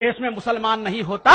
देश में मुसलमान नहीं होता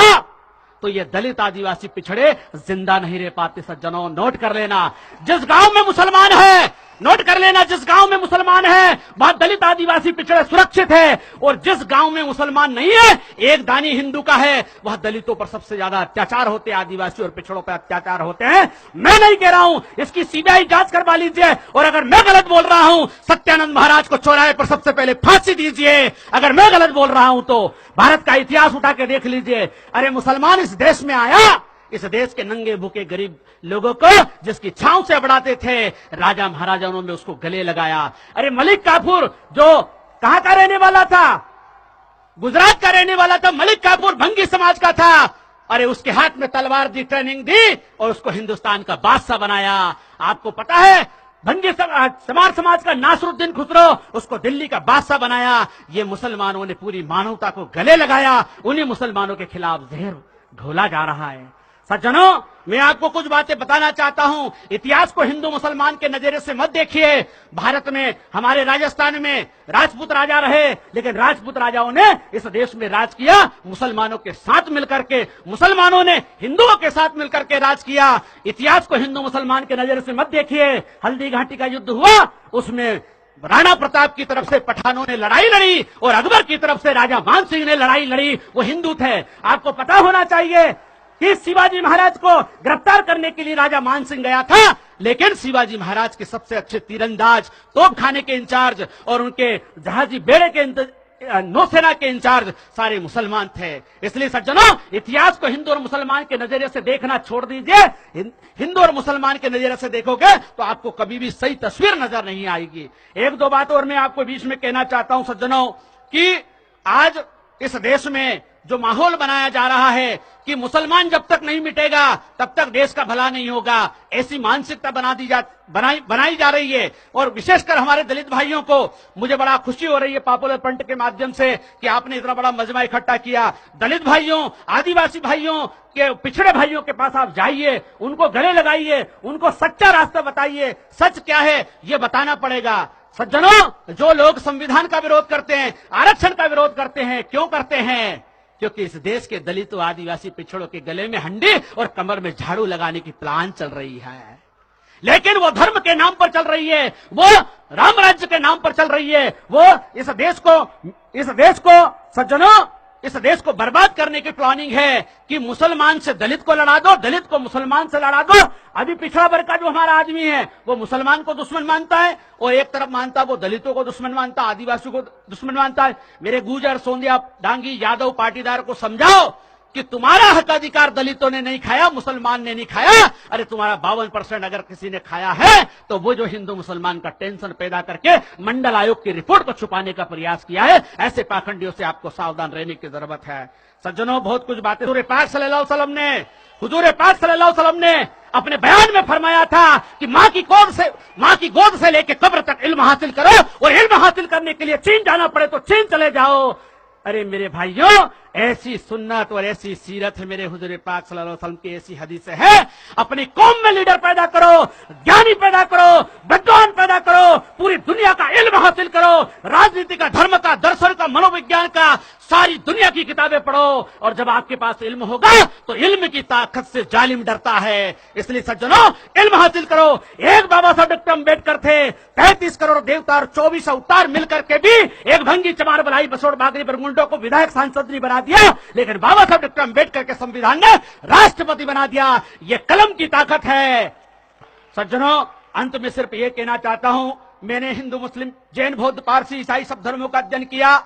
तो ये दलित आदिवासी पिछड़े जिंदा नहीं रह पाते। सज्जनों, नोट कर लेना, जिस गांव में मुसलमान है, नोट कर लेना, जिस गांव में मुसलमान है वहां दलित आदिवासी पिछड़े सुरक्षित है, और जिस गांव में मुसलमान नहीं है, एक दानी हिंदू का है, वह दलितों पर सबसे ज्यादा अत्याचार होते हैं, आदिवासी और पिछड़ों पर अत्याचार होते हैं। मैं नहीं कह रहा हूं, इसकी सीबीआई जांच करवा लीजिए, और अगर मैं गलत बोल रहा हूं, सत्यानंद महाराज को चौराहे पर सबसे पहले फांसी दीजिए। अगर मैं गलत बोल रहा हूं तो भारत का इतिहास उठा के देख लीजिए। अरे मुसलमान इस देश में आया, इस देश के नंगे भूखे गरीब लोगों को जिसकी छांव से बढ़ाते थे, राजा महाराजाओं ने उसको गले लगाया। अरे मलिक काफूर जो कहां का रहने वाला था, गुजरात का रहने वाला था, मलिक काफूर भंगी समाज का था। अरे उसके हाथ में तलवार दी, ट्रेनिंग दी, और उसको हिंदुस्तान का बादशाह बनाया। आपको पता है, भंगी समाज का नासरुद्दीन खुसरो, उसको दिल्ली का बादशाह बनाया। ये मुसलमानों ने पूरी मानवता को गले लगाया, उन्हीं मुसलमानों के खिलाफ जहर घोला जा रहा है। सज्जनों, मैं आपको कुछ बातें बताना चाहता हूं। इतिहास को हिंदू मुसलमान के नजरिए से मत देखिए। भारत में, हमारे राजस्थान में राजपूत राजा रहे, लेकिन राजपूत राजाओं ने इस देश में राज किया मुसलमानों के साथ मिलकर के। मुसलमानों ने हिंदुओं के साथ मिलकर के राज किया। इतिहास को हिंदू मुसलमान के नजरिए से मत देखिए। हल्दी घाटी का युद्ध हुआ, उसमें राणा प्रताप की तरफ से पठानों ने लड़ाई लड़ी और अकबर की तरफ से राजा मान सिंह ने लड़ाई लड़ी। वो हिंदू थे। आपको पता होना चाहिए कि शिवाजी महाराज को गिरफ्तार करने के लिए राजा मान सिंह गया था, लेकिन शिवाजी महाराज के सबसे अच्छे तीरंदाज, तोपखाने के इंचार्ज और उनके जहाजी बेड़े के नौसेना के इंचार्ज सारे मुसलमान थे। इसलिए सज्जनों, इतिहास को हिंदू और मुसलमान के नजरिए से देखना छोड़ दीजिए। हिंदू और मुसलमान के नजरिए से देखोगे तो आपको कभी भी सही तस्वीर नजर नहीं आएगी। एक दो बात और मैं आपको बीच में कहना चाहता हूं सज्जनों, कि आज इस देश में जो माहौल बनाया जा रहा है कि मुसलमान जब तक नहीं मिटेगा तब तक देश का भला नहीं होगा, ऐसी मानसिकता बनाई जा रही है। और विशेषकर हमारे दलित भाइयों को मुझे बड़ा खुशी हो रही है पॉपुलर फ्रंट के माध्यम से कि आपने इतना बड़ा मजमा इकट्ठा किया। दलित भाइयों, आदिवासी भाइयों के, पिछड़े भाइयों के पास आप जाइए, उनको गले लगाइए, उनको सच्चा रास्ता बताइए। सच क्या है ये बताना पड़ेगा। सज्जनों, जो लोग संविधान का विरोध करते हैं, आरक्षण का विरोध करते हैं, क्यों करते हैं? क्योंकि इस देश के दलित और आदिवासी पिछड़ों के गले में हंडी और कमर में झाड़ू लगाने की प्लान चल रही है। लेकिन वो धर्म के नाम पर चल रही है, वो राम राज्य के नाम पर चल रही है, वो इस देश को सज्जनों, इस देश को बर्बाद करने की प्लानिंग है कि मुसलमान से दलित को लड़ा दो, दलित को मुसलमान से लड़ा दो। अभी पिछड़ा वर्ग का जो हमारा आदमी है वो मुसलमान को दुश्मन मानता है, और एक तरफ मानता है वो दलितों को दुश्मन मानता है, आदिवासियों को दुश्मन मानता है। मेरे गुर्जर, सोंदिया, डांगी, यादव पाटीदार को समझाओ कि तुम्हारा हक अधिकार दलितों ने नहीं खाया, मुसलमान ने नहीं खाया। अरे तुम्हारा 52% अगर किसी ने खाया है तो वो जो हिंदू मुसलमान का टेंशन पैदा करके मंडल आयोग की रिपोर्ट को छुपाने का प्रयास किया है, ऐसे पाखंडियों से आपको सावधान रहने की जरूरत है। सज्जनों, बहुत कुछ बातें हुजूर पाक सल्लल्लाहु अलैहि वसल्लम ने अपने बयान में फरमाया था कि मां की गोद से लेकर कब्र तक इल्म हासिल करो, और इल्म हासिल करने के लिए चीन जाना पड़े तो चीन चले जाओ। अरे मेरे भाइयों, ऐसी सुन्नत और ऐसी सीरत है मेरे हुजूर पाक सल्लल्लाहु अलैहि वसल्लम की, ऐसी हदीस है। अपनी कौम में लीडर पैदा करो, ज्ञानी पैदा करो, विद्वान पैदा करो, पूरी दुनिया का इल्म हासिल करो, राजनीति का, धर्म का, दर्शन का, मनोविज्ञान का, सारी दुनिया की किताबें पढ़ो। और जब आपके पास इल्म होगा तो इल्म की ताकत से जालिम डरता है। इसलिए सज्जनों, इल्म हासिल करो। एक बाबा साहब डॉक्टर अम्बेडकर थे, 33 करोड़ देवता और 24 अवतार मिलकर के भी एक भंगी चमार बलाई बसोड़ बागरी बरमुंडो को विधायक सांसद नहीं बना दिया, लेकिन बाबा साहब डॉक्टर अम्बेडकर के संविधान ने राष्ट्रपति बना दिया। ये कलम की ताकत है। सज्जनों, अंत में सिर्फ ये कहना चाहता हूं, मैंने हिंदू, मुस्लिम, जैन, बौद्ध, पारसी, ईसाई सब धर्मों का अध्ययन किया।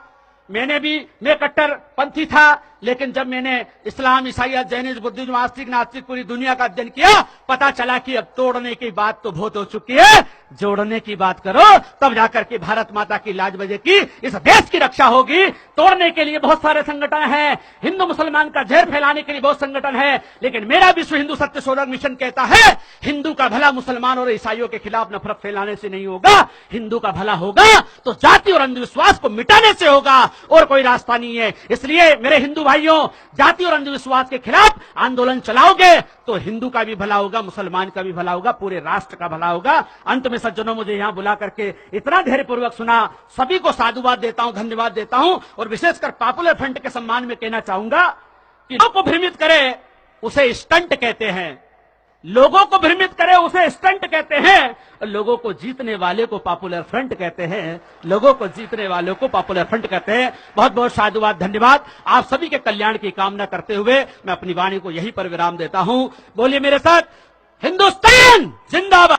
मैं कट्टर पंथी था, लेकिन जब मैंने इस्लाम, ईसाइयत, जैनिज्म, बुद्धिज्म, आस्तिक, नास्तिक पूरी दुनिया का अध्ययन किया, पता चला कि अब तोड़ने की बात तो बहुत हो चुकी है, जोड़ने की बात करो, तब जाकर के भारत माता की लाज बजेगी, इस देश की रक्षा होगी। तोड़ने के लिए बहुत सारे संगठन हैं, हिंदू मुसलमान का जहर फैलाने के लिए बहुत संगठन है, लेकिन मेरा विश्व हिंदू सत्य शोधक मिशन कहता है, हिंदू का भला मुसलमान और ईसाइयों के खिलाफ नफरत फैलाने से नहीं होगा। हिंदू का भला होगा तो जाति और अंधविश्वास को मिटाने से होगा, और कोई रास्ता नहीं है। इसलिए इसलिए मेरे हिंदू भाइयों, जाति और अंधविश्वास के खिलाफ आंदोलन चलाओगे तो हिंदू का भी भला होगा, मुसलमान का भी भला होगा, पूरे राष्ट्र का भला होगा। अंत में सज्जनों, मुझे यहां बुला करके इतना धैर्यपूर्वक सुना, सभी को साधुवाद देता हूं, धन्यवाद देता हूं। और विशेषकर पॉपुलर फ्रंट के सम्मान में कहना चाहूंगा कि लोगों को भ्रमित करे उसे स्टंट कहते हैं, लोगों को भ्रमित करे उसे स्टंट कहते हैं, लोगों को जीतने वाले को पॉपुलर फ्रंट कहते हैं, लोगों को जीतने वालों को पॉपुलर फ्रंट कहते हैं। बहुत बहुत साधुवाद, धन्यवाद। आप सभी के कल्याण की कामना करते हुए मैं अपनी वाणी को यहीं पर विराम देता हूं। बोलिए मेरे साथ, हिंदुस्तान जिंदाबाद।